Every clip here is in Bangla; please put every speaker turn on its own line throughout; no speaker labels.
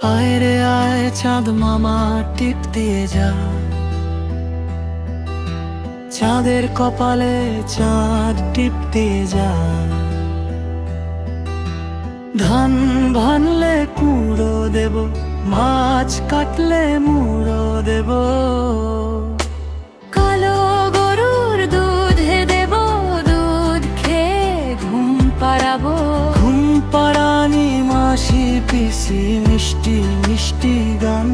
আয় রে আয় চাঁদ মামা টিপ দিয়ে যা, চাঁদের কপালে চাঁদ টিপ দিয়ে যা। ধান ভানলে কুড়ো দেব, মাছ কাটলে মুড়ো দেব।
কালো গরুর দুধ দেব, দুধ খেয়ে ঘুম পাড়াবো।
ঘুম পাড়ানি মাসি পিসি মিষ্টি মিষ্টি গান,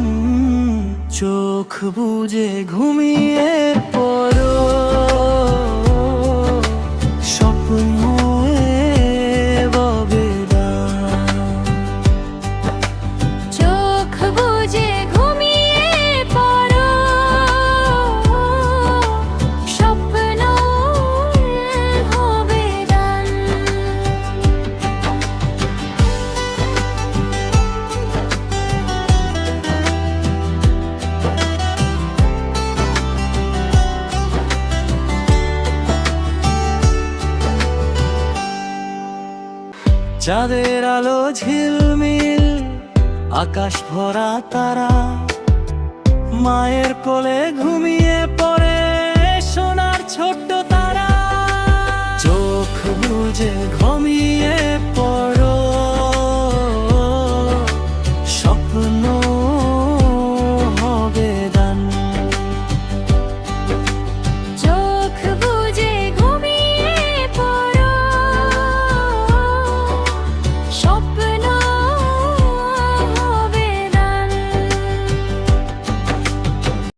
চোখ বুজে ঘুমিয়ে পড়ো। স্বপ্ন ববে দান,
চোখ বুজে ঘুমিয়ে পড়ো, স্বপ্ন হবে দান।
চাঁদের আলো ঝিলমিল, আকাশ ভরা তারা, মায়ের কোলে ঘুমিয়ে